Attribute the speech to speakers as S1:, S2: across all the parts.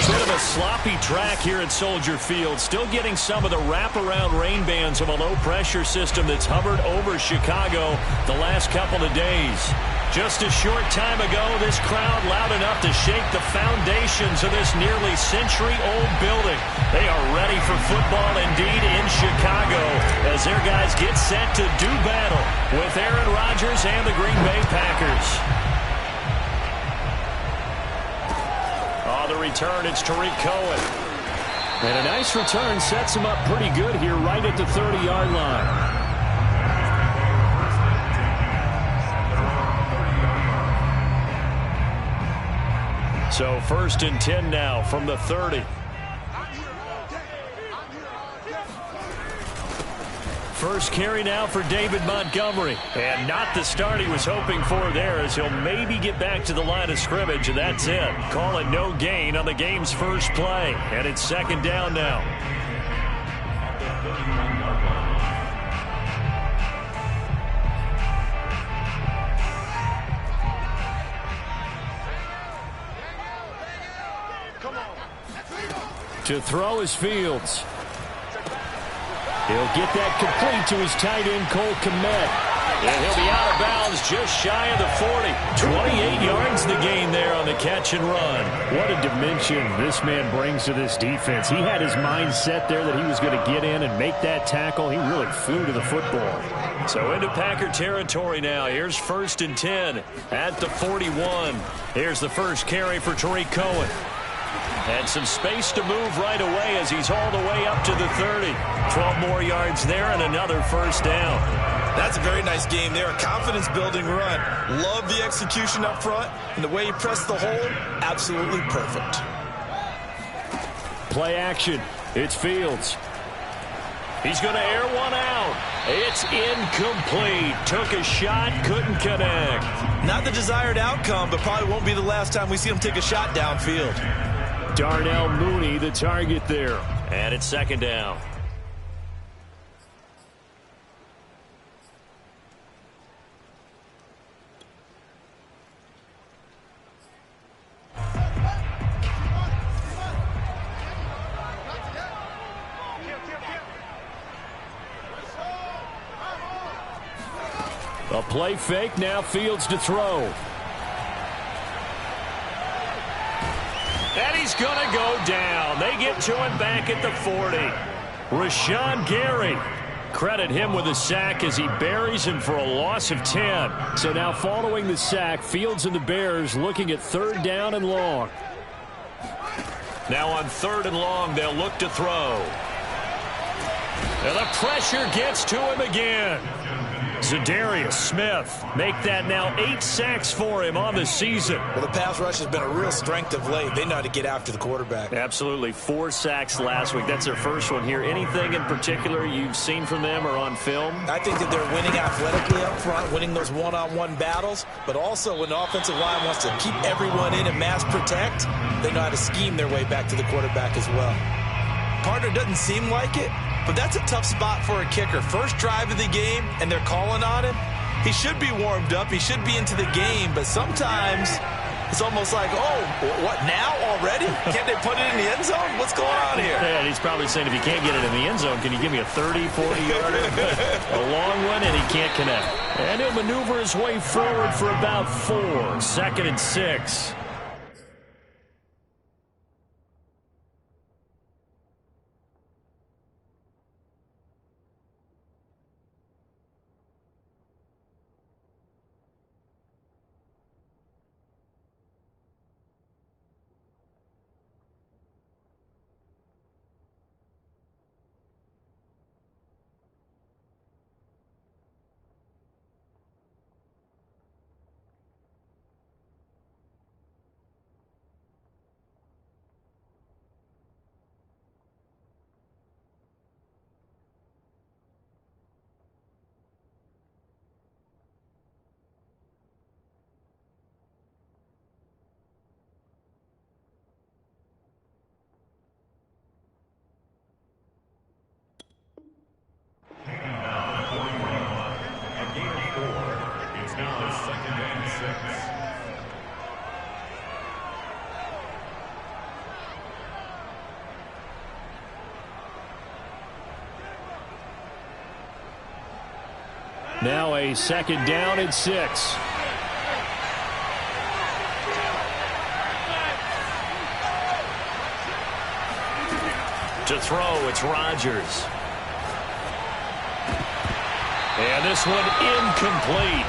S1: Bit of a sloppy track here at Soldier Field. Still getting some of the wraparound rain bands of a low-pressure system that's hovered over Chicago the last couple of days. Just a short time ago, this crowd loud enough to shake the foundations of this nearly century-old building. They are ready for football indeed in Chicago as their guys get set to do battle with Aaron Rodgers and the Green Bay Packers. On the return, it's Tariq Cohen. And a nice return sets him up pretty good here right at the 30-yard line. So 1st and 10 now from the 30. First carry now for David Montgomery. And not the start he was hoping for there, as he'll maybe get back to the line of scrimmage, and that's it. Call it no gain on the game's first play. And it's 2nd down now. To throw is Fields. He'll get that complete to his tight end, Cole Kmet. And he'll be out of bounds just shy of the 40. 28 yards the gain there on the catch and run. What a dimension this man brings to this defense. He had his mind set there that he was going to get in and make that tackle. He really flew to the football. So into Packer territory now. Here's 1st and 10 at the 41. Here's the first carry for Tariq Cohen. And some space to move right away as he's hauled away up to the 30. 12 more yards there and another first down.
S2: That's a very nice game there. A confidence-building run. Love the execution up front. And the way he pressed the hole, absolutely perfect.
S1: Play action. It's Fields. He's going to air one out. It's incomplete. Took a shot, couldn't connect.
S2: Not the desired outcome, but probably won't be the last time we see him take a shot downfield.
S1: Darnell Mooney, the target there. And it's 2nd down. A play fake, now Fields to throw. And he's going to go down. They get to him back at the 40. Rashawn Gary. Credit him with a sack as he buries him for a loss of 10. So now following the sack, Fields and the Bears looking at 3rd down and long. Now on 3rd and long, they'll look to throw. And the pressure gets to him again. Za'Darius Smith make that now 8 sacks for him on the season.
S2: Well, the pass rush has been a real strength of late. They know how to get after the quarterback.
S1: Absolutely. 4 sacks last week. That's their first one here. Anything in particular you've seen from them or on film?
S2: I think that they're winning athletically up front, winning those one-on-one battles, but also when the offensive line wants to keep everyone in and mass protect, they know how to scheme their way back to the quarterback as well. Partner doesn't seem like it, but that's a tough spot for a kicker. First drive of the game, and they're calling on him. He should be warmed up. He should be into the game, but sometimes it's almost like, oh, what, now already? Can't they put it in the end zone? What's going on here?
S1: Yeah, and he's probably saying, if you can't get it in the end zone, can you give me a 30, 40-yarder? A long one, and he can't connect. And he'll maneuver his way forward for about 4. 2nd and 6. Now a second down and 6. To throw, it's Rodgers. And this one incomplete.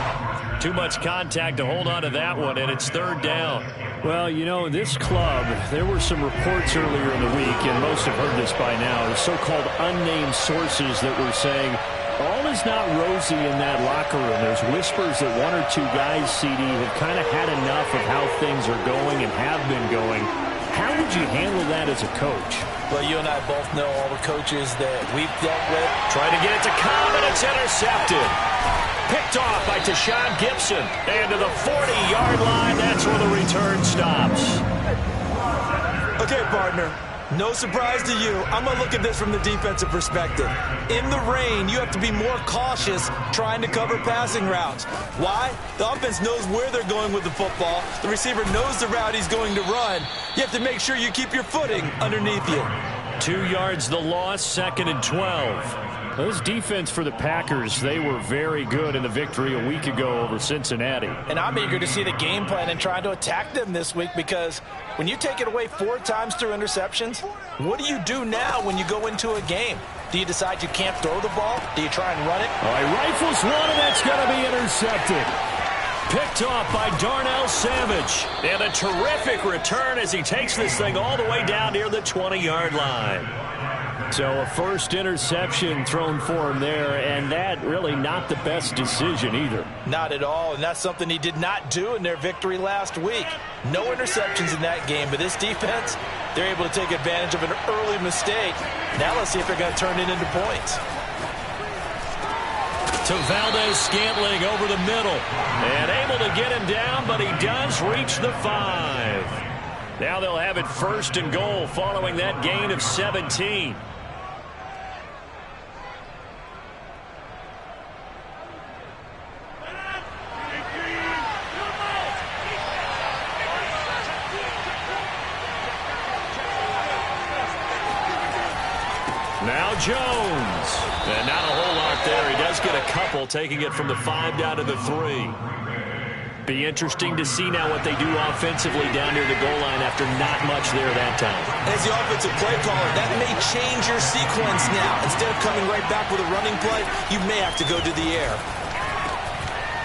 S1: Too much contact to hold on to that one, and it's third down. Well, you know, this club, there were some reports earlier in the week, and most have heard this by now, the so-called unnamed sources that were saying all is not rosy in that locker room. There's whispers that one or two guys, CD, have kind of had enough of how things are going and have been going. How would you handle that as a coach?
S2: Well, you and I both know all the coaches that we've dealt with. Trying to get it to Cobb, and it's intercepted. Picked off by Tashawn Gibson. And to the 40-yard line, that's where the return stops. Okay, partner. No surprise to you. I'm going to look at this from the defensive perspective. In the rain, you have to be more cautious trying to cover passing routes. Why? The offense knows where they're going with the football. The receiver knows the route he's going to run. You have to make sure you keep your footing underneath you.
S1: 2 yards the loss, 2nd and 12. This defense for the Packers, they were very good in the victory a week ago over Cincinnati.
S2: And I'm eager to see the game plan and try to attack them this week, because when you take it away 4 times through interceptions, what do you do now when you go into a game? Do you decide you can't throw the ball? Do you try and run it?
S1: All right, rifles one, and that's going to be intercepted. Picked off by Darnell Savage. And a terrific return as he takes this thing all the way down near the 20-yard line. So a first interception thrown for him there, and that really not the best decision either.
S2: Not at all, and that's something he did not do in their victory last week. No interceptions in that game, but this defense, they're able to take advantage of an early mistake. Now let's see if they're going to turn it into points.
S1: To Valdez-Scantling over the middle. And able to get him down, but he does reach the 5. Now they'll have it 1st and goal following that gain of 17. Now Jones. And not a whole lot there. He does get a couple, taking it from the 5 down to the 3. Be interesting to see now what they do offensively down near the goal line after not much there that time.
S2: As the offensive play caller, that may change your sequence now. Instead of coming right back with a running play, you may have to go to the air.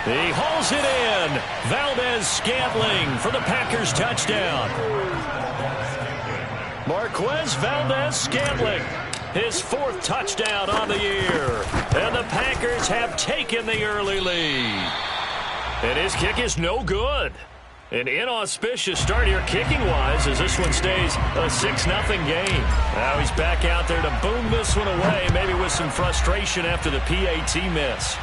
S1: He hauls it in. Valdez-Scantling for the Packers touchdown. Marquez Valdez-Scantling, his 4th touchdown on the year. And the Packers have taken the early lead. And his kick is no good. An inauspicious start here kicking-wise as this one stays a 6-0 game. Now he's back out there to boom this one away, maybe with some frustration after the PAT miss.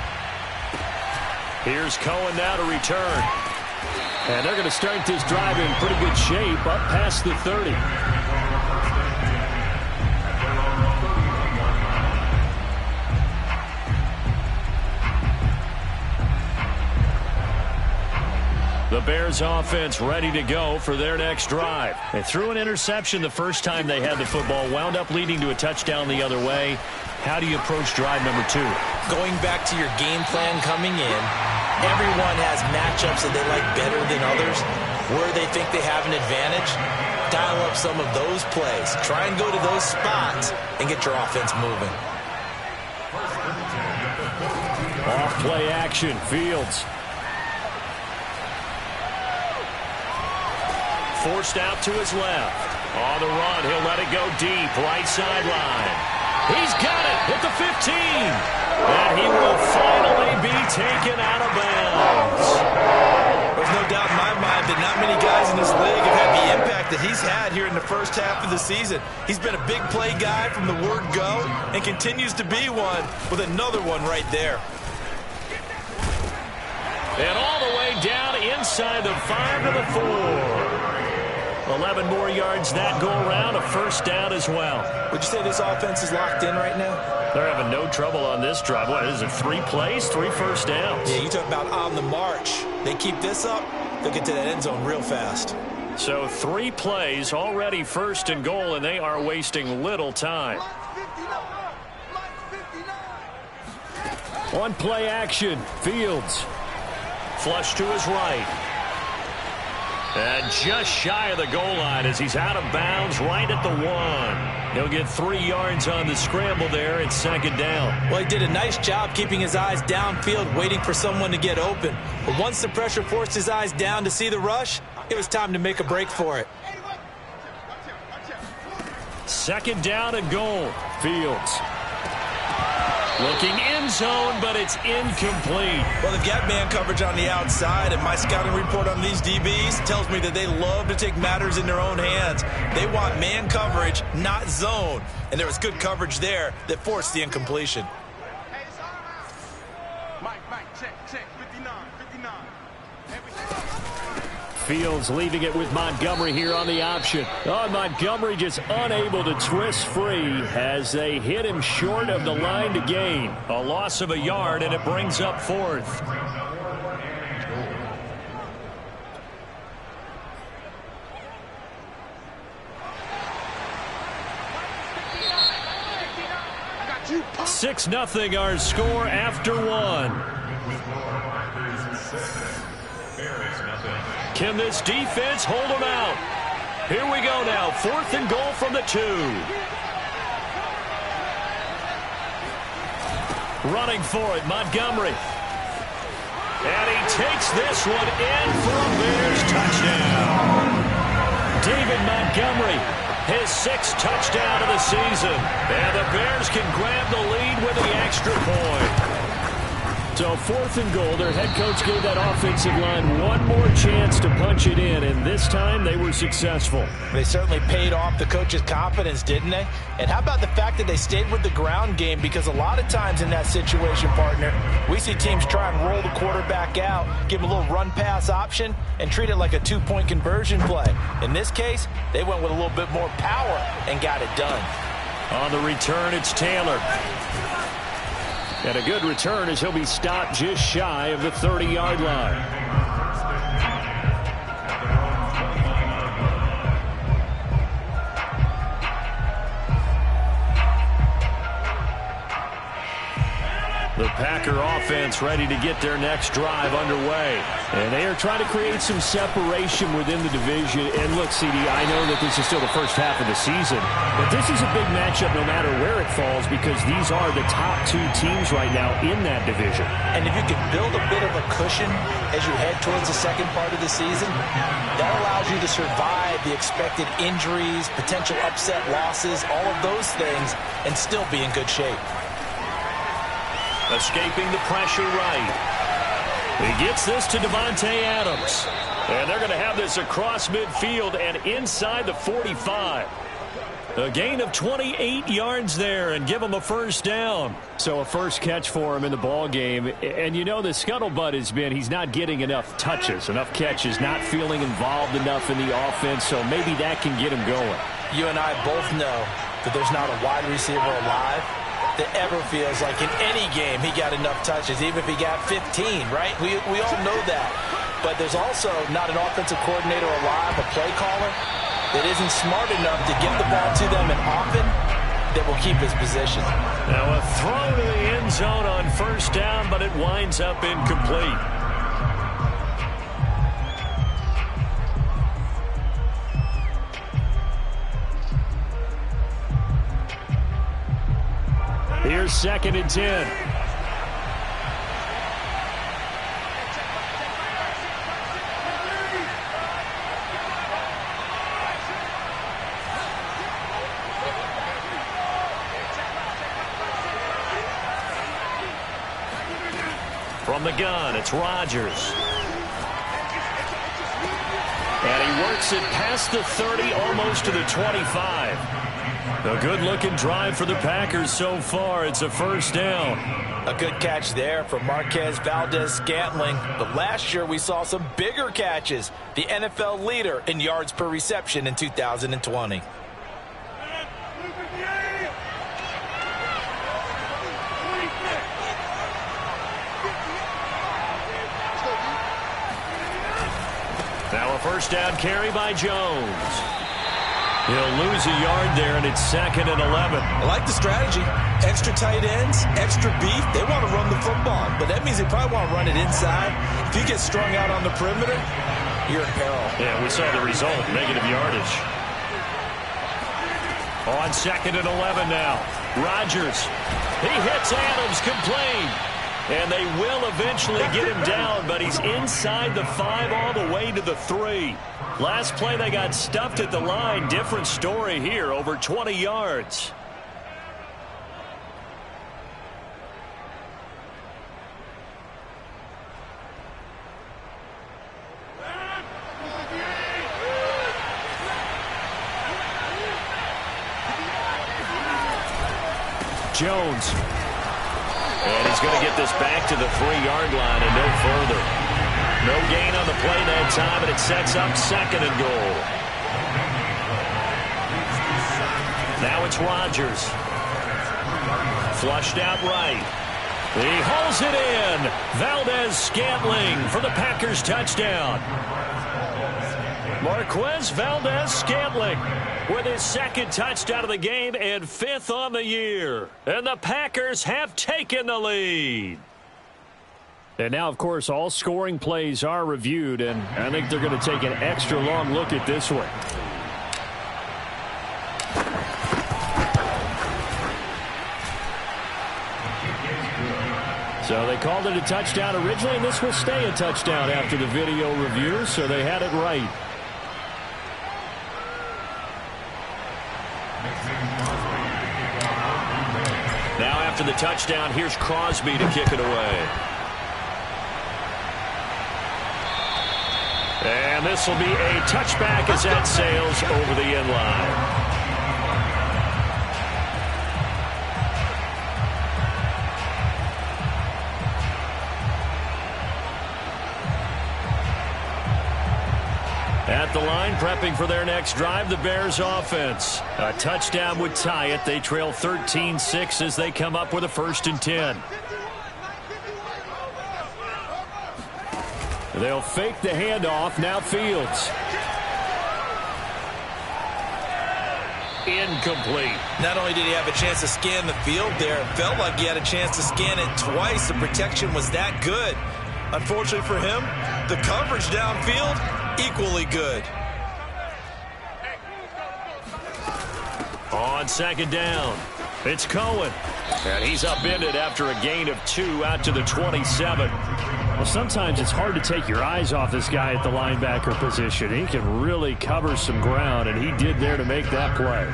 S1: Here's Cohen now to return. And they're going to start this drive in pretty good shape up past the 30. The Bears offense ready to go for their next drive. They threw an interception the first time they had the football, wound up leading to a touchdown the other way. How do you approach drive number 2?
S2: Going back to your game plan coming in, everyone has matchups that they like better than others. Where they think they have an advantage, dial up some of those plays. Try and go to those spots and get your offense moving.
S1: Off play action, Fields. Forced out to his left. On the run, he'll let it go deep, right sideline. He's got it at the 15. And he will finally be taken out of bounds.
S2: There's no doubt in my mind that not many guys in this league have had the impact that he's had here in the first half of the season. He's been a big play guy from the word go and continues to be one with another one right there.
S1: And all the way down inside the 5 to the 4. 11 more yards that go around, a first down as well.
S2: Would you say this offense is locked in right now?
S1: They're having no trouble on this drive. What is it, 3 plays, 3 first downs?
S2: Yeah, you talk about on the march. They keep this up, they'll get to that end zone real fast.
S1: So 3 plays, already 1st and goal, and they are wasting little time. On play action, Fields. Flush to his right. And just shy of the goal line as he's out of bounds right at the 1. He'll get 3 yards on the scramble there. It's second down.
S2: Well, he did a nice job keeping his eyes downfield, waiting for someone to get open. But once the pressure forced his eyes down to see the rush, it was time to make a break for it.
S1: Second down and goal. Fields. Looking end zone, but it's incomplete.
S2: Well, they've got man coverage on the outside, and my scouting report on these DBs tells me that they love to take matters in their own hands. They want man coverage, not zone. And there was good coverage there that forced the incompletion.
S3: Mike, check, 59.
S1: Fields leaving it with Montgomery here on the option. Oh, Montgomery just unable to twist free as they hit him short of the line to gain. A loss of a yard, and it brings up 4th.
S3: I
S1: 6-0 our score after 1. Can this defense hold them out? Here we go now. 4th and goal from the 2. Running for it, Montgomery. And he takes this one in for a Bears touchdown. David Montgomery, his 6th touchdown of the season. And the Bears can grab the lead with the extra point. So 4th and goal, their head coach gave that offensive line one more chance to punch it in, and this time they were successful.
S2: They certainly paid off the coach's confidence, didn't they? And how about the fact that they stayed with the ground game? Because a lot of times in that situation, partner, we see teams try and roll the quarterback out, give him a little run-pass option, and treat it like a 2-point conversion play. In this case, they went with a little bit more power and got it done.
S1: On the return, it's Taylor. And a good return as he'll be stopped just shy of the 30-yard line. The Packer offense ready to get their next drive underway. And they are trying to create some separation within the division. And look, CD, I know that this is still the first half of the season, but this is a big matchup no matter where it falls because these are the top 2 teams right now in that division.
S2: And if you can build a bit of a cushion as you head towards the second part of the season, that allows you to survive the expected injuries, potential upset losses, all of those things, and still be in good shape.
S1: Escaping the pressure right. He gets this to Devontae Adams. And they're going to have this across midfield and inside the 45. A gain of 28 yards there and give him a first down. So a first catch for him in the ball game. And you know the scuttlebutt has been he's not getting enough touches, enough catches, not feeling involved enough in the offense. So maybe that can get him going.
S2: You and I both know that there's not a wide receiver alive that ever feels like in any game he got enough touches, even if he got 15, right? We all know that. But there's also not an offensive coordinator alive, a play caller, that isn't smart enough to get the ball to them and often that will keep his position.
S1: Now a throw to the end zone on first down, but it winds up incomplete. Here's 2nd and 10. From the gun, it's Rodgers. And he works it past the 30, almost to the 25. A good-looking drive for the Packers so far. It's a first down.
S2: A good catch there from Marquez Valdez-Scantling. But last year we saw some bigger catches. The NFL leader in yards per reception in 2020.
S1: Now a first down carry by Jones. He'll lose a yard there, and it's 2nd and 11.
S2: I like the strategy. Extra tight ends, extra beef. They want to run the football, but that means they probably want to run it inside. If you get strung out on the perimeter, you're in peril.
S1: Yeah, we saw the result, negative yardage. On 2nd and 11 now. Rodgers. He hits Adams, complete. And they will eventually get him down, but he's inside the 5 all the way to the 3. Last play, they got stuffed at the line. Different story here, over 20 yards. Jones. And he's going to get this back to the 3-yard line and no further. No gain on the play that time, and it sets up 2nd and goal. Now it's Rodgers. Flushed out right. He hauls it in. Valdez-Scantling for the Packers touchdown. Marquez Valdez-Scantling with his 2nd touchdown of the game and 5th on the year. And the Packers have taken the lead. And now, of course, all scoring plays are reviewed, and I think they're going to take an extra long look at this one. So they called it a touchdown originally, and this will stay a touchdown after the video review, so they had it right. Now after the touchdown, here's Crosby to kick it away. And this will be a touchback as that sails over the end line. At the line, prepping for their next drive, the Bears offense. A touchdown would tie it. They trail 13-6 as they come up with a 1st and 10. They'll fake the handoff. Now Fields. Incomplete.
S2: Not only did he have a chance to scan the field there, it felt like he had a chance to scan it twice. The protection was that good. Unfortunately for him, the coverage downfield, equally good.
S1: On 2nd down, it's Cohen. And he's upended after a gain of 2 out to the 27. Well, sometimes it's hard to take your eyes off this guy at the linebacker position. He can really cover some ground, and he did there to make that play.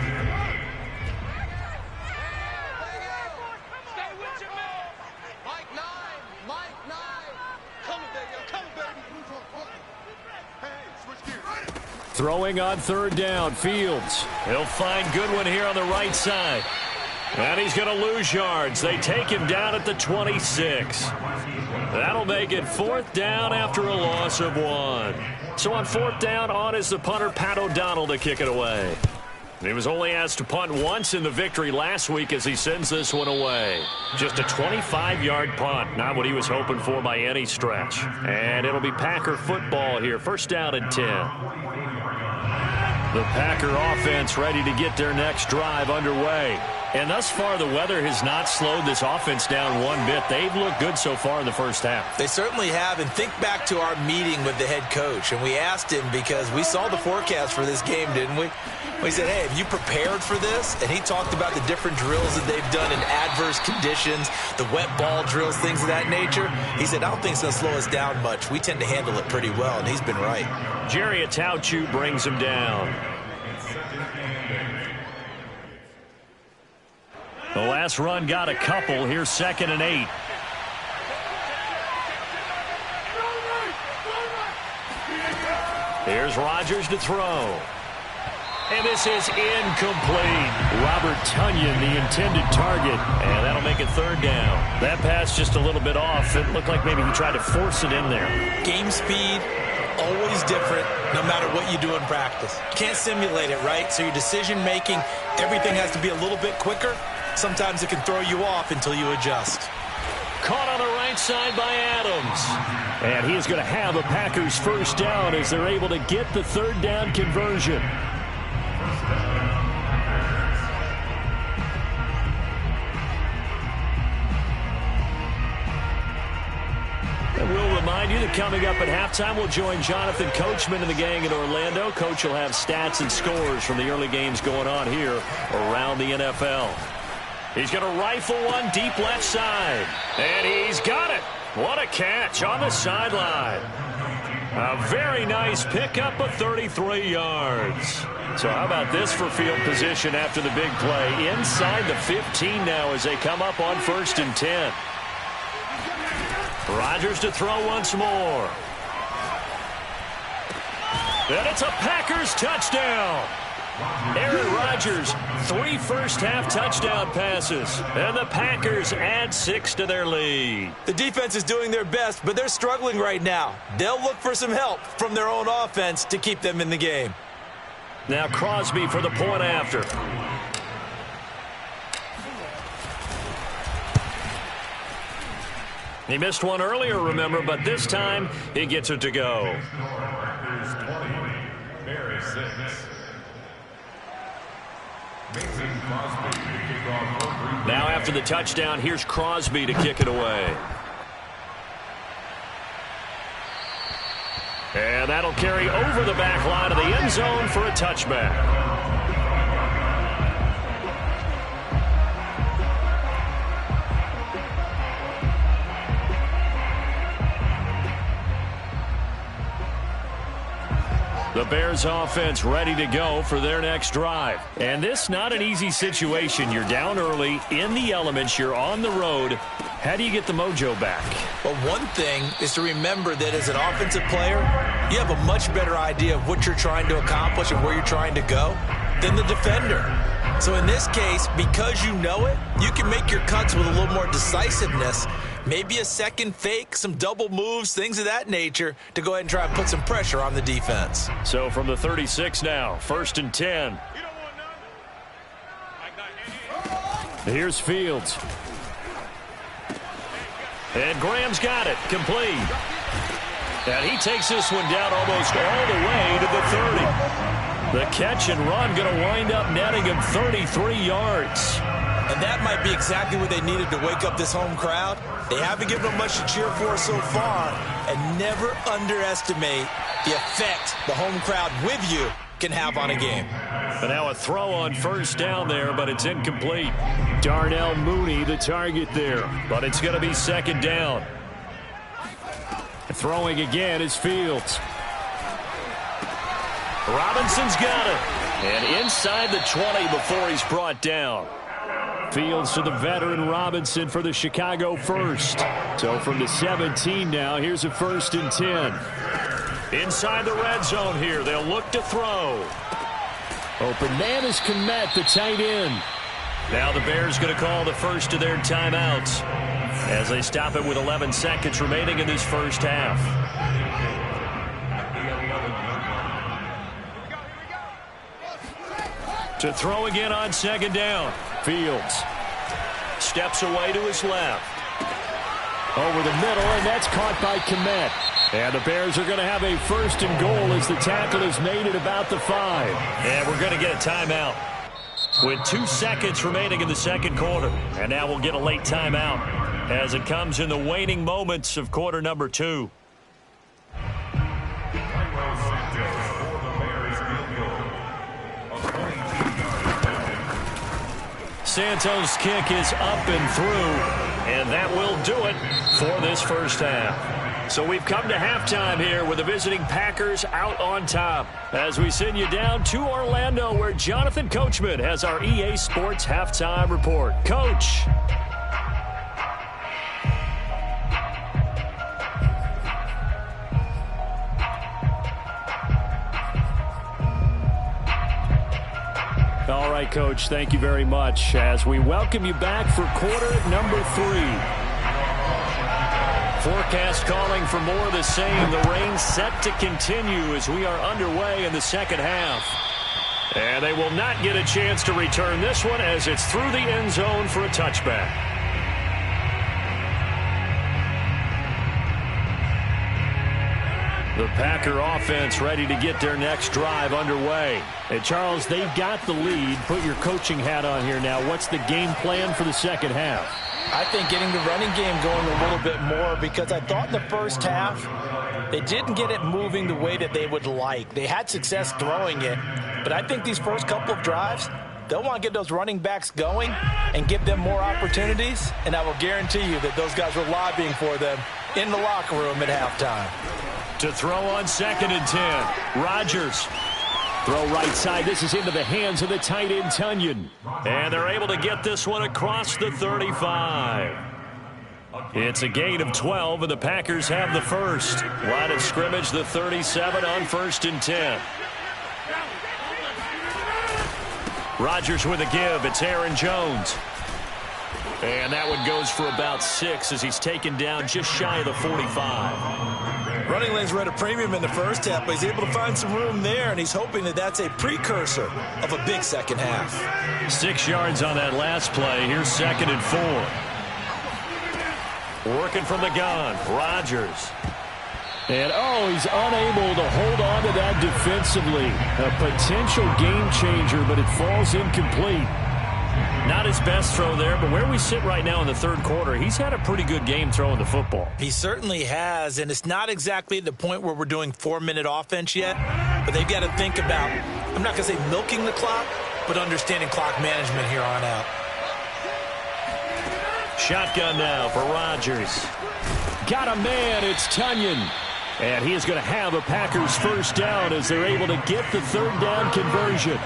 S1: Throwing on 3rd down, Fields. He'll find Goodwin here on the right side. And he's going to lose yards. They take him down at the 26. That'll make it 4th down after a loss of 1. So on 4th down, on is the punter, Pat O'Donnell, to kick it away. He was only asked to punt once in the victory last week as he sends this one away. Just a 25-yard punt, not what he was hoping for by any stretch. And it'll be Packer football here, 1st down and 10. The Packer offense ready to get their next drive underway. And thus far, the weather has not slowed this offense down one bit. They've looked good so far in the 1st half.
S2: They certainly have. And think back to our meeting with the head coach. And we asked him, because we saw the forecast for this game, didn't we? We said, hey, have you prepared for this? And he talked about the different drills that they've done in adverse conditions, the wet ball drills, things of that nature. He said, I don't think it's going to slow us down much. We tend to handle it pretty well, and he's been right.
S1: Jerry Atauchu brings him down. The last run got a couple. Here's 2nd and 8. Here's Rodgers to throw. And this is incomplete. Robert Tonyan, the intended target. And that'll make it 3rd down. That pass just a little bit off. It looked like maybe he tried to force it in there.
S2: Game speed, always different, no matter what you do in practice. You can't simulate it, right? So your decision-making, everything has to be a little bit quicker. Sometimes it can throw you off until you adjust.
S1: Caught on the right side by Adams. And he is going to have a Packers 1st down as they're able to get the 3rd down conversion. remind you that coming up at halftime, we'll join Jonathan Coachman and the gang in Orlando. Coach will have stats and scores from the early games going on here around the NFL. He's going to rifle one deep left side. And he's got it. What a catch on the sideline. A very nice pickup of 33 yards. So how about this for field position after the big play? Inside the 15 now as they come up on 1st and 10. Rodgers to throw once more. And it's a Packers touchdown. Aaron Rodgers, 3 first-half touchdown passes. And the Packers add 6 to their lead.
S2: The defense is doing their best, but they're struggling right now. They'll look for some help from their own offense to keep them in the game.
S1: Now Crosby for the point after. He missed one earlier, remember, but this time he gets it to go. Now after the touchdown, here's Crosby to kick it away. And that'll carry over the back line of the end zone for a touchback. The Bears offense ready to go for their next drive. And this not an easy situation. You're down early, in the elements, you're on the road. How do you get the mojo back?
S2: Well, one thing is to remember that as an offensive player, you have a much better idea of what you're trying to accomplish and where you're trying to go than the defender. So in this case, because you know it, you can make your cuts with a little more decisiveness. Maybe a second fake, some double moves, things of that nature to go ahead and try and put some pressure on the defense.
S1: So from the 36 now, 1st and 10. Here's Fields. And Graham's got it, complete. And he takes this one down almost all the way to the 30. The catch and run going to wind up netting him 33 yards.
S2: And that might be exactly what they needed to wake up this home crowd. They haven't given them much to cheer for so far. And never underestimate the effect the home crowd with you can have on a game.
S1: But now a throw on 1st down there, but it's incomplete. Darnell Mooney, the target there. But it's going to be 2nd down. Throwing again is Fields. Robinson's got it. And inside the 20 before he's brought down. Fields to the veteran Robinson for the Chicago first. So from the 17 now, here's a 1st and 10. Inside the red zone here, they'll look to throw. Open man is Kmet, the tight end. Now the Bears going to call the first of their timeouts as they stop it with 11 seconds remaining in this first half. To throw again on 2nd down. Fields steps away to his left. Over the middle, and that's caught by Kmet. And the Bears are going to have a 1st and goal as the tackle is made at about the 5. And we're going to get a timeout with 2 seconds remaining in the 2nd quarter. And now we'll get a late timeout as it comes in the waning moments of quarter number 2. Santos' kick is up and through, and that will do it for this first half. So we've come to halftime here with the visiting Packers out on top as we send you down to Orlando where Jonathan Coachman has our EA Sports halftime report. Coach. All right, Coach, thank you very much as we welcome you back for quarter number 3. Forecast calling for more of the same. The rain set to continue as we are underway in the 2nd half. And they will not get a chance to return this one as it's through the end zone for a touchback. The Packer offense ready to get their next drive underway. And Charles, they've got the lead. Put your coaching hat on here now. What's the game plan for the second half?
S2: I think getting the running game going a little bit more, because I thought in the first half they didn't get it moving the way that they would like. They had success throwing it, but I think these first couple of drives, they'll want to get those running backs going and give them more opportunities, and I will guarantee you that those guys were lobbying for them in the locker room at halftime.
S1: To throw on 2nd and 10. Rodgers. Throw right side. This is into the hands of the tight end, Tunyon. And they're able to get this one across the 35. It's a gain of 12, and the Packers have the first. Line of scrimmage, the 37 on 1st and 10. Rodgers with a give. It's Aaron Jones. And that one goes for about 6 as he's taken down just shy of the 45.
S2: Running lanes were at a premium in the first half, but he's able to find some room there, and he's hoping that that's a precursor of a big second half.
S1: 6 yards on that last play. Here's 2nd and 4. Working from the gun, Rodgers. And, he's unable to hold on to that defensively. A potential game changer, but it falls incomplete. Not his best throw there, but where we sit right now in the third quarter, he's had a pretty good game throwing the football.
S2: He certainly has, and it's not exactly the point where we're doing 4-minute offense yet, but they've got to think about, I'm not going to say milking the clock, but understanding clock management here on out.
S1: Shotgun now for Rodgers. Got a man, it's Tunyon. And he is going to have a Packers first down as they're able to get the third down conversion.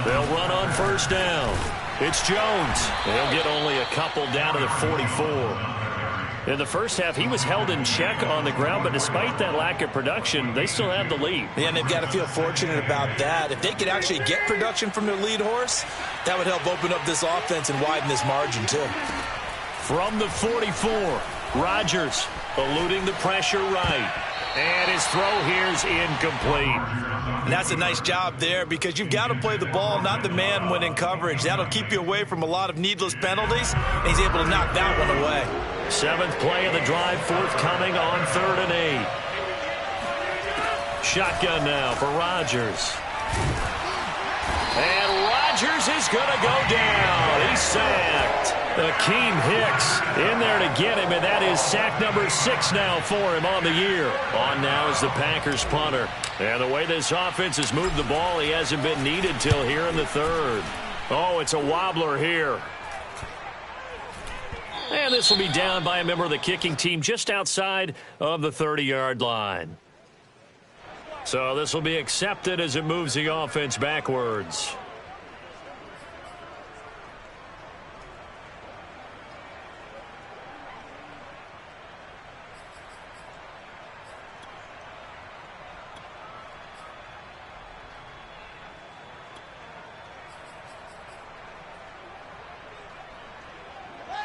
S1: They'll run on first down. It's Jones. They'll get only a couple down to the 44. In the first half, he was held in check on the ground, but despite that lack of production, they still have the lead.
S2: Yeah, and they've got to feel fortunate about that. If they could actually get production from their lead horse, that would help open up this offense and widen this margin, too.
S1: From the 44, Rodgers eluding the pressure right. And his throw here is incomplete.
S2: And that's a nice job there, because you've got to play the ball, not the man when in coverage. That'll keep you away from a lot of needless penalties, and he's able to knock that one away.
S1: 7th play of the drive, forthcoming on 3rd and 8. Shotgun now for Rodgers. And Rodgers is going to go down. He's sacked. Akeem Hicks in there to get him, and that is sack number 6 now for him on the year. On now is the Packers punter. And the way this offense has moved the ball, he hasn't been needed till here in the 3rd. Oh, it's a wobbler here. And this will be down by a member of the kicking team just outside of the 30-yard line. So this will be accepted as it moves the offense backwards.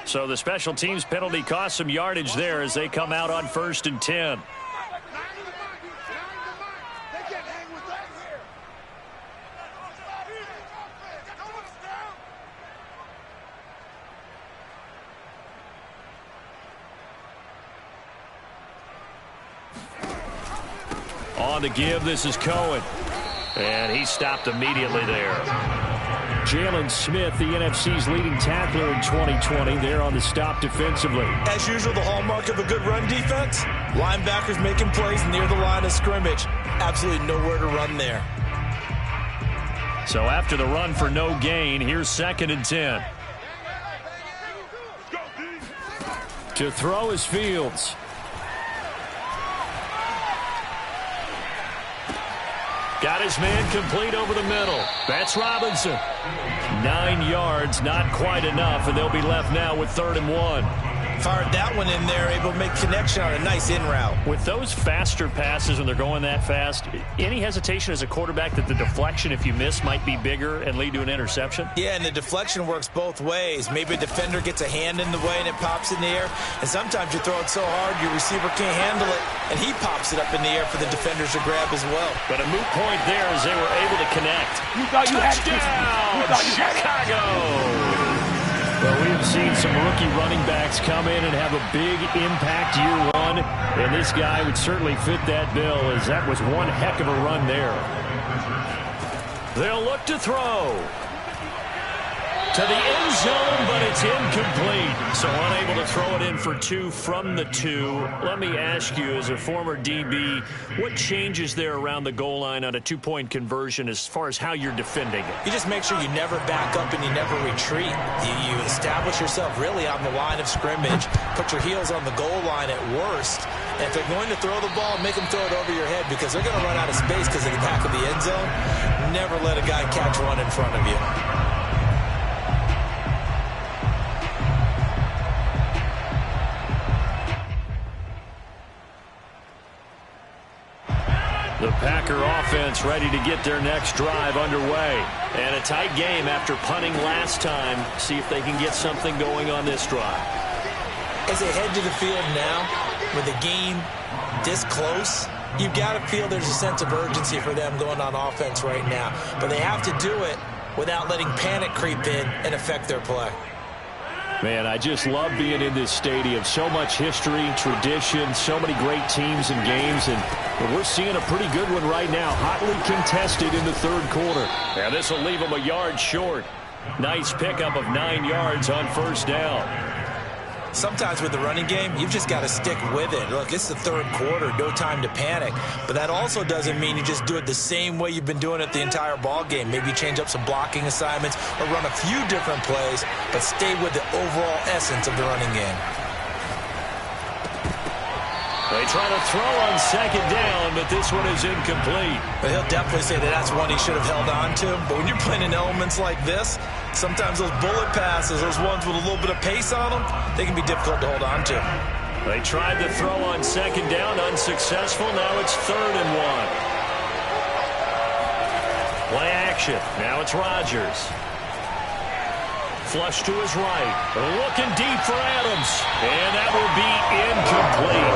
S1: So the special teams penalty cost some yardage there as they come out on 1st and 10. On the give, this is Cohen. And he stopped immediately there. Jalen Smith, the NFC's leading tackler in 2020, there on the stop defensively.
S2: As usual, the hallmark of a good run defense, linebackers making plays near the line of scrimmage. Absolutely nowhere to run there.
S1: So after the run for no gain, here's 2nd and 10. To throw is Fields. Got his man complete over the middle. That's Robinson. 9 yards, not quite enough, and they'll be left now with 3rd and 1.
S2: Fired that one in there, able to make connection on a nice in route.
S1: With those faster passes when they're going that fast, any hesitation as a quarterback that the deflection, if you miss, might be bigger and lead to an interception?
S2: Yeah, and the deflection works both ways. Maybe a defender gets a hand in the way and it pops in the air, and sometimes you throw it so hard your receiver can't handle it, and he pops it up in the air for the defenders to grab as well.
S1: But a moot point there as they were able to connect.
S3: You thought you
S1: Touchdown,
S3: had it.
S1: Chicago! Well, we have seen some rookie running backs come in and have a big impact year one, and this guy would certainly fit that bill, as that was one heck of a run there. They'll look to throw to the end zone, but it's incomplete. So unable to throw it in for 2 from the 2. Let me ask you, as a former DB, what changes there around the goal line on a 2-point conversion as far as how you're defending it?
S2: You just make sure you never back up and you never retreat. You establish yourself really on the line of scrimmage, put your heels on the goal line at worst, and if they're going to throw the ball, make them throw it over your head, because they're going to run out of space because of the back of the end zone. Never let a guy catch one in front of you.
S1: The Packer offense ready to get their next drive underway. And a tight game after punting last time. See if they can get something going on this drive.
S2: As they head to the field now, with the game this close, you've got to feel there's a sense of urgency for them going on offense right now. But they have to do it without letting panic creep in and affect their play.
S1: Man, I just love being in this stadium. So much history, tradition, so many great teams and games, and we're seeing a pretty good one right now. Hotly contested in the third quarter. Yeah, this will leave them a yard short. Nice pickup of 9 yards on first down.
S2: Sometimes with the running game, you've just got to stick with it. Look, it's the third quarter, no time to panic. But that also doesn't mean you just do it the same way you've been doing it the entire ball game. Maybe change up some blocking assignments or run a few different plays, but stay with the overall essence of the running game.
S1: They try to throw on second down, but this one is incomplete.
S2: But he'll definitely say that that's one he should have held on to. But when you're playing in elements like this, sometimes those bullet passes, those ones with a little bit of pace on them, they can be difficult to hold on to.
S1: They tried to throw on second down, unsuccessful. Now it's 3rd and 1. Play action. Now it's Rodgers. Flush to his right. Looking deep for Adams. And that will be incomplete.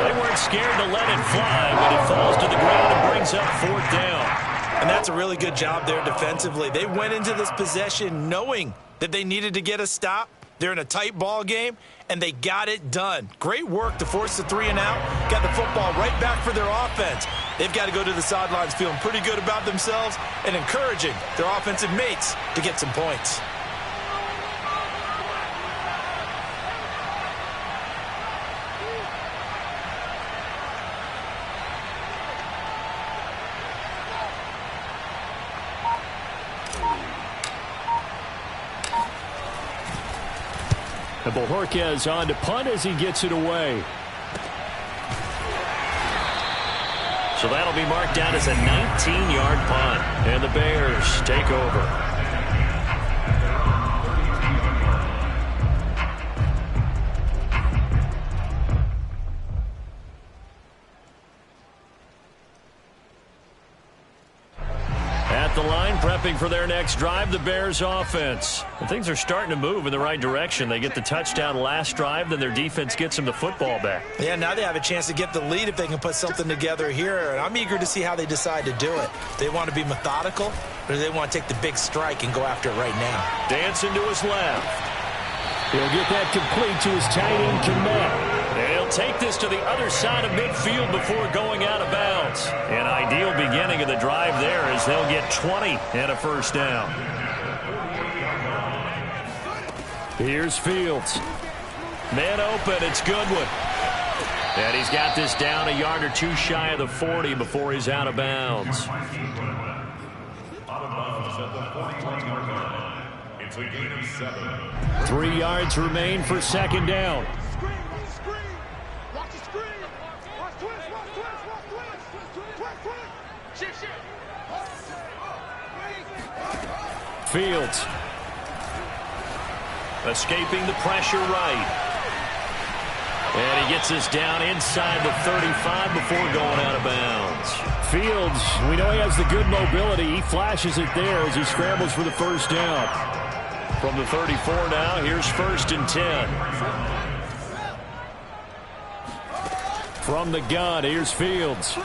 S1: They weren't scared to let it fly, but it falls to the ground and brings up 4th down.
S2: And that's a really good job there defensively. They went into this possession knowing that they needed to get a stop. They're in a tight ball game, and they got it done. Great work to force the 3 and out. Got the football right back for their offense. They've got to go to the sidelines feeling pretty good about themselves and encouraging their offensive mates to get some points.
S1: And Bojorquez on to punt as he gets it away. So that'll be marked down as a 19-yard punt. And the Bears take over. At the line, prepping for their next drive, the Bears offense. And things are starting to move in the right direction. They get the touchdown last drive, then their defense gets them the football back.
S2: Yeah, now they have a chance to get the lead if they can put something together here. And I'm eager to see how they decide to do it. They want to be methodical, or do they want to take the big strike and go after it right now?
S1: Dancing to his left. He'll get that complete to his tight end, Komet. And he'll take this to the other side of midfield before going out of bounds. An ideal beginning of the drive there as they'll get 20 and a first down. Here's Fields. Man open, it's Goodwin. And he's got this down a yard or two shy of the 40 before he's out of bounds.
S4: It's a gain of 7.
S1: 3 yards remain for second down. Fields. Escaping the pressure right. And he gets this down inside the 35 before going out of bounds. Fields, we know he has the good mobility. He flashes it there as he scrambles for the first down. From the 34 now, here's 1st and 10. From the gun, here's Fields.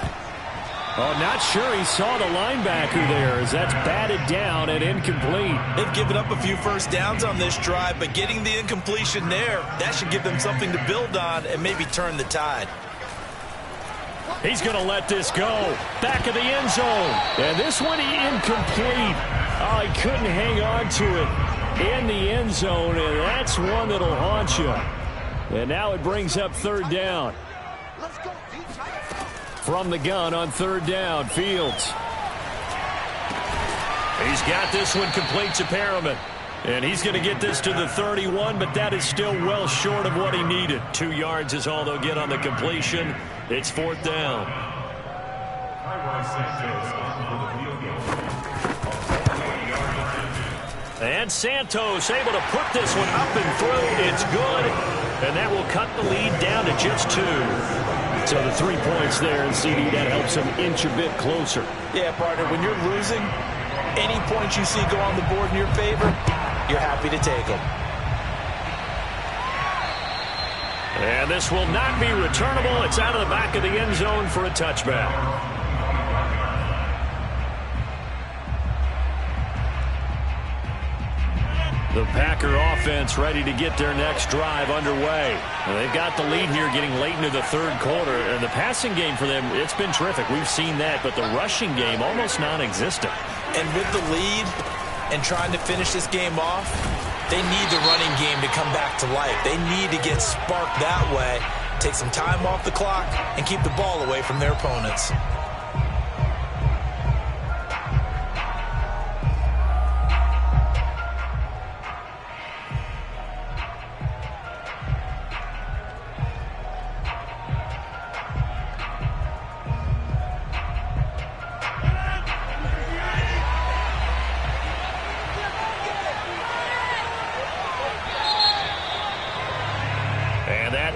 S1: Oh, not sure he saw the linebacker there as that's batted down and incomplete.
S2: They've given up a few first downs on this drive, but getting the incompletion there, that should give them something to build on and maybe turn the tide.
S1: He's going to let this go. Back of the end zone. And this one incomplete. Oh, he couldn't hang on to it in the end zone, and that's one that'll haunt you. And now it brings up third down. From the gun on third down, Fields. He's got this one complete to Perriman. And he's going to get this to the 31, but that is still well short of what he needed. 2 yards is all they'll get on the completion. It's fourth down. And Santos able to put this one up and through. It's good. And that will cut the lead down to just 2. So the 3 points there, and CD, that helps him inch a bit closer.
S2: Yeah, partner, when you're losing, any points you see go on the board in your favor, you're happy to take them.
S1: And this will not be returnable. It's out of the back of the end zone for a touchback. The Packer offense ready to get their next drive underway. And they've got the lead here getting late into the third quarter. And the passing game for them, it's been terrific. We've seen that. But the rushing game, almost non-existent.
S2: And with the lead and trying to finish this game off, they need the running game to come back to life. They need to get sparked that way, take some time off the clock, and keep the ball away from their opponents.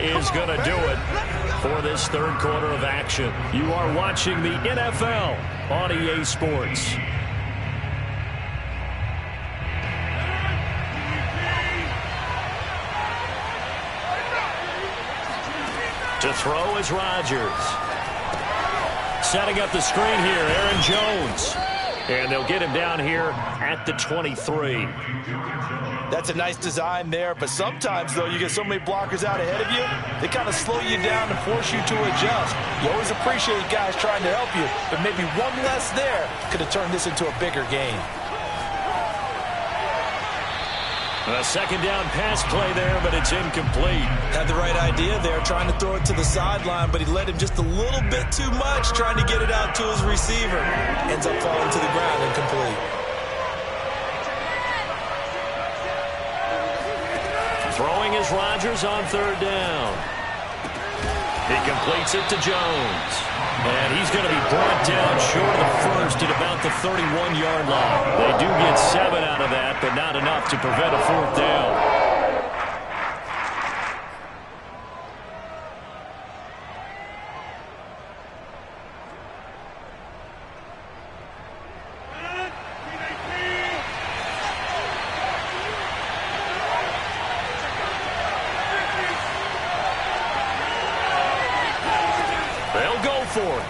S1: Is going to do it for this third quarter of action. You are watching the NFL on EA Sports. To throw is Rodgers. Setting up the screen here, Aaron Jones. And they'll get him down here at the 23.
S2: That's a nice design there, but sometimes, though, you get so many blockers out ahead of you, they kind of slow you down and force you to adjust. You always appreciate guys trying to help you, but maybe one less there could have turned this into a bigger game.
S1: A second down pass play there, but it's incomplete.
S2: Had the right idea there, trying to throw it to the sideline, but he led him just a little bit too much, trying to get it out to his receiver. Ends up falling to the ground incomplete.
S1: Throwing is Rodgers on third down. He completes it to Jones. And he's going to be brought down short of the first at about the 31-yard line. They do get 7 out of that, but not enough to prevent a fourth down.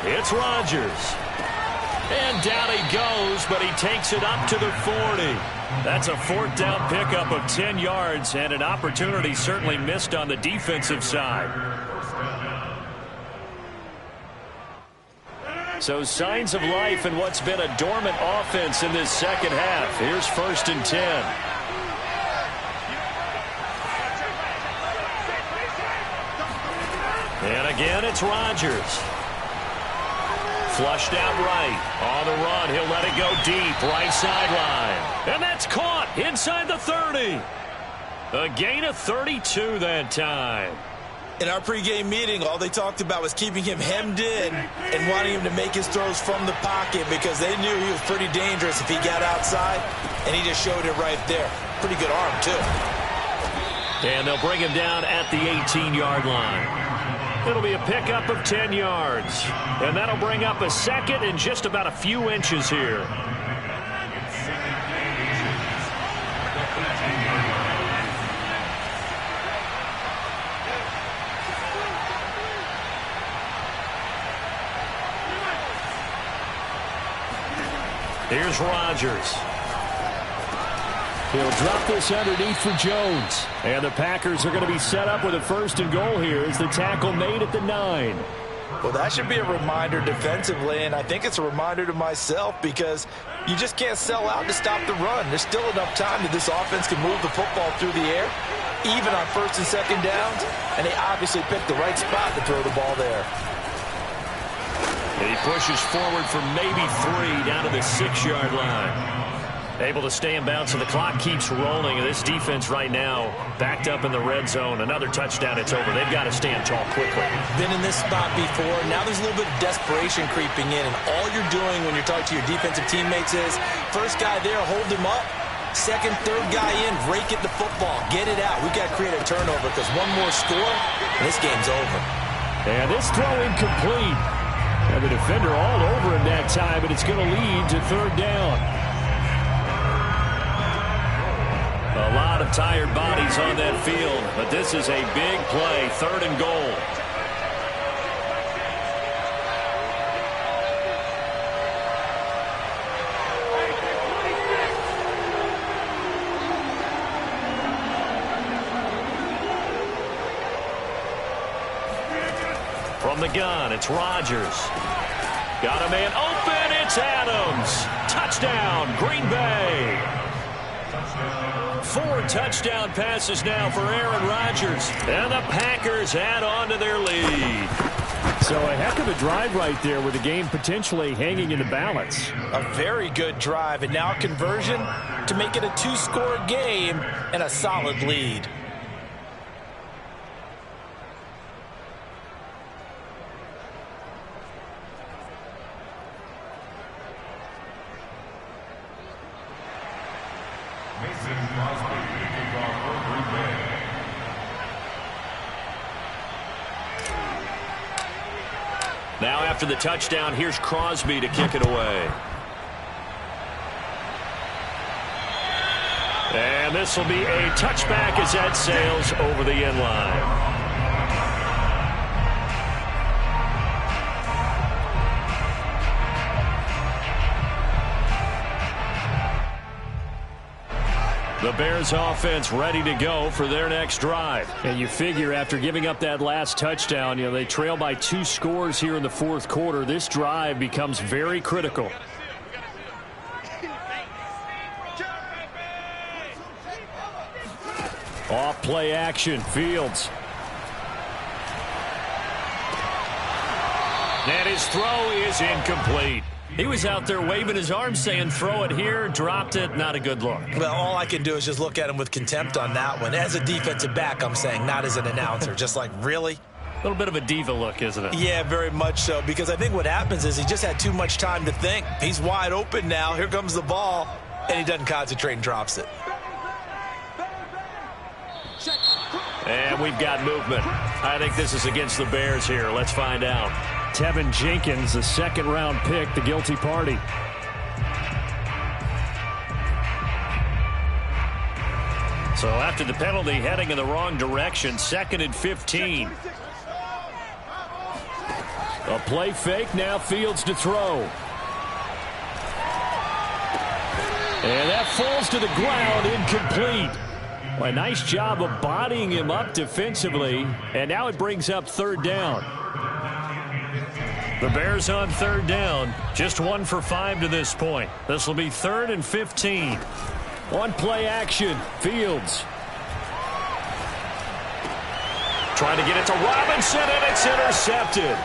S1: It's Rodgers. And down he goes, but he takes it up to the 40. That's a fourth down pickup of 10 yards and an opportunity certainly missed on the defensive side. So signs of life in what's been a dormant offense in this second half. Here's 1st and 10. And again, it's Rodgers. Flushed out right. On the run, he'll let it go deep. Right sideline. And that's caught inside the 30. A gain of 32 that time.
S2: In our pregame meeting, all they talked about was keeping him hemmed in and wanting him to make his throws from the pocket because they knew he was pretty dangerous if he got outside, and he just showed it right there. Pretty good arm, too.
S1: And they'll bring him down at the 18-yard line. It'll be a pickup of 10 yards. And that'll bring up a second and just about a few inches here. Here's Rodgers. He'll drop this underneath for Jones. And the Packers are going to be set up with a 1st and goal here as the tackle made at the 9.
S2: Well, that should be a reminder defensively, and I think it's a reminder to myself because you just can't sell out to stop the run. There's still enough time that this offense can move the football through the air, even on 1st and 2nd downs, and they obviously picked the right spot to throw the ball there.
S1: And he pushes forward for maybe 3 down to the 6-yard line. Able to stay in bounds, so the clock keeps rolling. And this defense right now backed up in the red zone. Another touchdown, it's over. They've got to stand tall quickly.
S2: Been in this spot before. Now there's a little bit of desperation creeping in. And all you're doing when you're talking to your defensive teammates is, first guy there, hold him up. Second, third guy in, rake at the football. Get it out. We've got to create a turnover because one more score, and this game's over.
S1: And this throw incomplete. And the defender all over him that time, but it's going to lead to 3rd down. A lot of tired bodies on that field, but this is a big play, 3rd and goal. From the gun, it's Rodgers. Got a man open, it's Adams. Touchdown, Green Bay. 4 touchdown passes now for Aaron Rodgers. And the Packers add on to their lead. So a heck of a drive right there with the game potentially hanging in the balance.
S2: A very good drive, and now a conversion to make it a 2-score game and a solid lead.
S1: Now after the touchdown, here's Crosby to kick it away. And this will be a touchback as that sails over the end line. The Bears offense ready to go for their next drive. And you figure after giving up that last touchdown, they trail by 2 scores here in the 4th quarter. This drive becomes very critical. Off play action, Fields. And his throw is incomplete. He was out there waving his arms saying, throw it here, dropped it, not a good look.
S2: Well, all I can do is just look at him with contempt on that one. As a defensive back, I'm saying, not as an announcer. Just like, really?
S1: A little bit of a diva look, isn't it?
S2: Yeah, very much so, because I think what happens is he just had too much time to think. He's wide open now. Here comes the ball, and he doesn't concentrate and drops it.
S1: And we've got movement. I think this is against the Bears here. Let's find out. Tevin Jenkins, a 2nd-round pick, the guilty party. So after the penalty, heading in the wrong direction, 2nd and 15. A play fake, now Fields to throw. And that falls to the ground, incomplete. Well, a nice job of bodying him up defensively, and now it brings up 3rd down. The Bears on 3rd down, just 1 for 5 to this point. This will be 3rd and 15. On play action, Fields. Trying to get it to Robinson, and it's intercepted.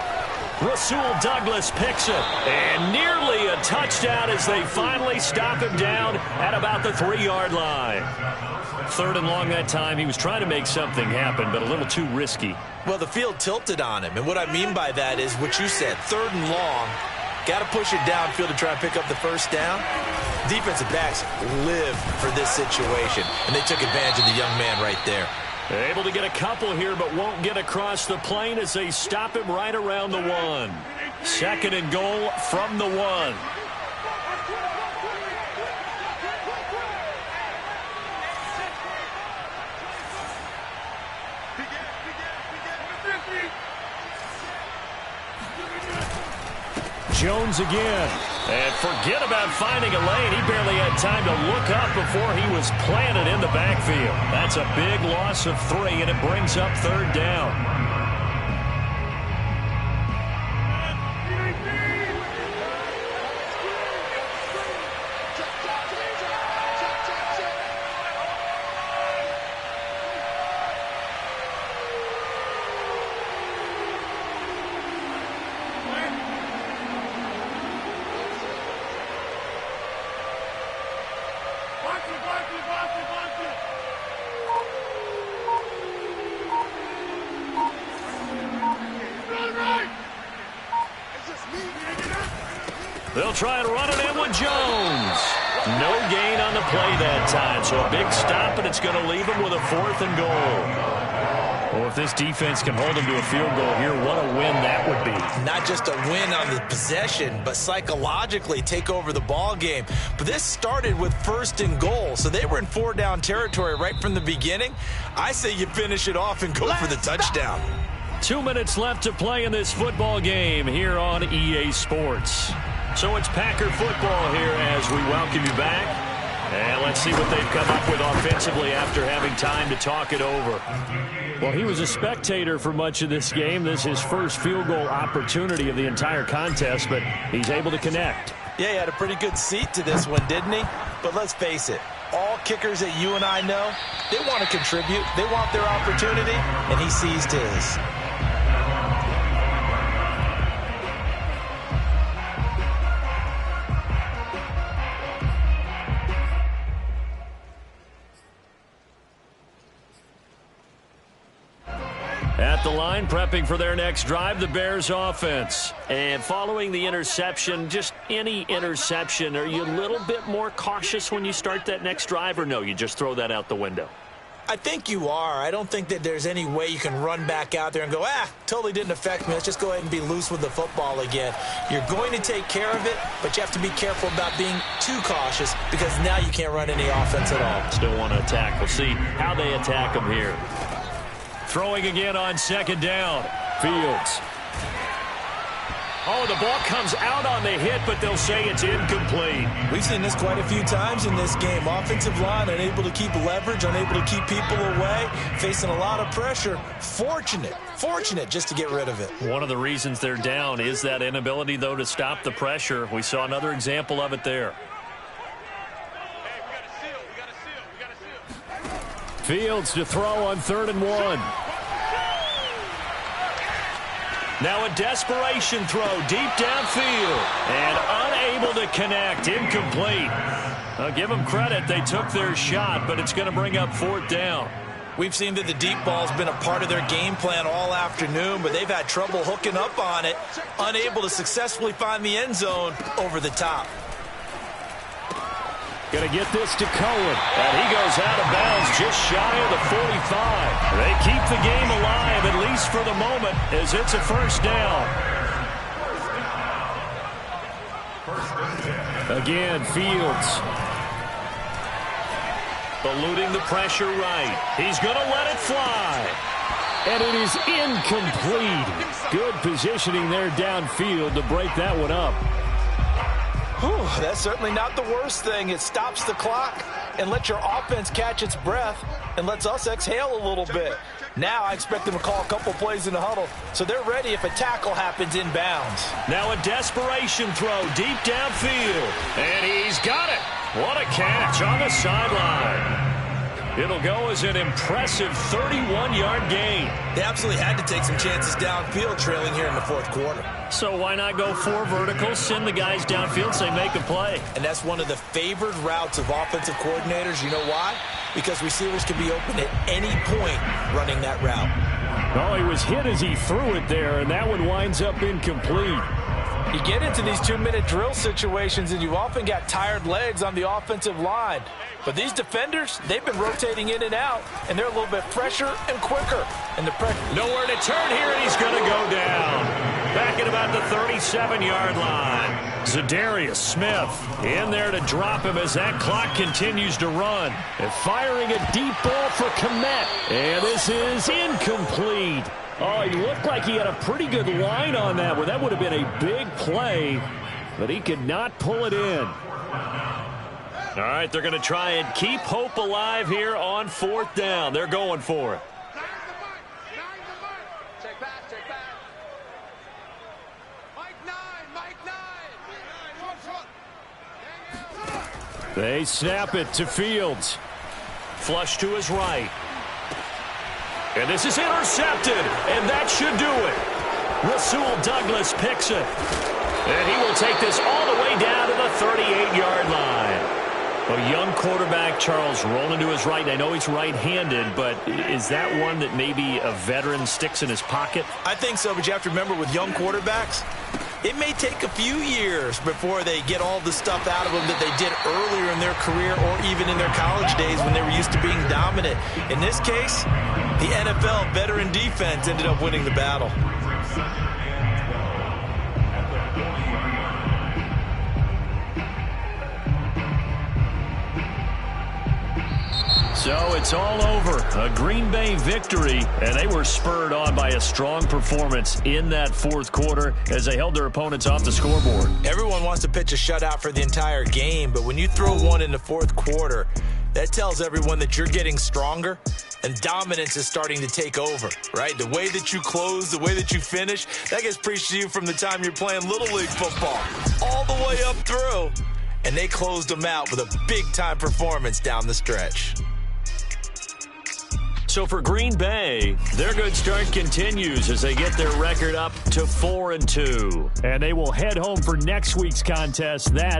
S1: Rasul Douglas picks it, and nearly a touchdown as they finally stop him down at about the 3-yard line. 3rd and long that time. He was trying to make something happen, but a little too risky.
S2: Well, the field tilted on him, and what I mean by that is what you said, 3rd and long. Got to push it downfield to try and pick up the 1st down. Defensive backs live for this situation, and they took advantage of the young man right there.
S1: Able to get a couple here, but won't get across the plane as they stop him right around the 1. 2nd and goal from the 1. Jones again. And forget about finding a lane. He barely had time to look up before he was planted in the backfield. That's a big loss of 3, and it brings up 3rd down. They'll try and run it in with Jones. No gain on the play that time, so a big stop, and it's going to leave him with a 4th and goal. Well, if this defense can hold him to a field goal here, what a win that would be.
S2: Not just a win on the possession, but psychologically take over the ball game. But this started with 1st and goal, so they were in 4-down territory right from the beginning. I say you finish it off and go for the touchdown.
S1: 2 minutes left to play in this football game here on EA Sports. So it's Packer football here as we welcome you back. And let's see what they've come up with offensively after having time to talk it over. Well, he was a spectator for much of this game. This is his first field goal opportunity of the entire contest, but he's able to connect.
S2: Yeah, he had a pretty good seat to this one, didn't he? But let's face it, all kickers that you and I know, they want to contribute. They want their opportunity, and he seized his.
S1: At the line, prepping for their next drive, the Bears offense. And following the interception, just any interception, are you a little bit more cautious when you start that next drive, or no, you just throw that out the window?
S2: I think you are. I don't think that there's any way you can run back out there and go, totally didn't affect me. Let's just go ahead and be loose with the football again. You're going to take care of it, but you have to be careful about being too cautious because now you can't run any offense at all.
S1: Still want to attack. We'll see how they attack them here. Throwing again on 2nd down. Fields. Oh, the ball comes out on the hit, but they'll say it's incomplete.
S2: We've seen this quite a few times in this game. Offensive line unable to keep leverage, unable to keep people away, facing a lot of pressure. Fortunate just to get rid of it.
S1: One of the reasons they're down is that inability, though, to stop the pressure. We saw another example of it there. Fields to throw on 3rd and 1. Now a desperation throw deep downfield and unable to connect. Incomplete. I'll give them credit. They took their shot, but it's going to bring up 4th down.
S2: We've seen that the deep ball's been a part of their game plan all afternoon, but they've had trouble hooking up on it, unable to successfully find the end zone over the top.
S1: Going to get this to Cohen, and he goes out of bounds just shy of the 45. They keep the game alive, at least for the moment, as it's a 1st down. Again, Fields. Eluding the pressure right. He's going to let it fly. And it is incomplete. Good positioning there downfield to break that one up.
S2: That's certainly not the worst thing. It stops the clock and lets your offense catch its breath and lets us exhale a little bit. Now I expect them to call a couple plays in the huddle, so they're ready if a tackle happens inbounds.
S1: Now a desperation throw deep downfield, and he's got it. What a catch on the sideline. It'll go as an impressive 31-yard gain.
S2: They absolutely had to take some chances downfield trailing here in the 4th quarter.
S1: So why not go 4 verticals, send the guys downfield, say make a play?
S2: And that's one of the favored routes of offensive coordinators. You know why? Because receivers can be open at any point running that route.
S1: Oh, he was hit as he threw it there, and that one winds up incomplete.
S2: You get into these 2-minute drill situations, and you often got tired legs on the offensive line. But these defenders, they've been rotating in and out, and they're a little bit fresher and quicker. And the
S1: nowhere to turn here, and he's going to go down. Back at about the 37-yard line. Zadarius Smith in there to drop him as that clock continues to run. And firing a deep ball for Kmet. And this is incomplete. Oh, he looked like he had a pretty good line on that one. That would have been a big play. but he could not pull it in. All right, they're going to try and keep hope alive here on 4th down. They're going for it.
S3: Check back, check back. Mike 9.
S1: They snap it to Fields. Flush to his right. And this is intercepted, and that should do it. Rasul Douglas picks it. And he will take this all the way down to the 38-yard line. A young quarterback, Charles, rolling to his right. I know he's right-handed, but is that one that maybe a veteran sticks in his pocket?
S2: I think so, but you have to remember with young quarterbacks, it may take a few years before they get all the stuff out of them that they did earlier in their career or even in their college days when they were used to being dominant. In this case, the NFL veteran defense ended up winning the battle.
S1: So it's all over. A Green Bay victory, and they were spurred on by a strong performance in that 4th quarter as they held their opponents off the scoreboard.
S2: Everyone wants to pitch a shutout for the entire game, but when you throw one in the 4th quarter, that tells everyone that you're getting stronger and dominance is starting to take over, right? The way that you close, the way that you finish, that gets preached to you from the time you're playing Little League football all the way up through. And they closed them out with a big-time performance down the stretch.
S1: So for Green Bay, their good start continues as they get their record up to 4-2. And they will head home for next week's contest. That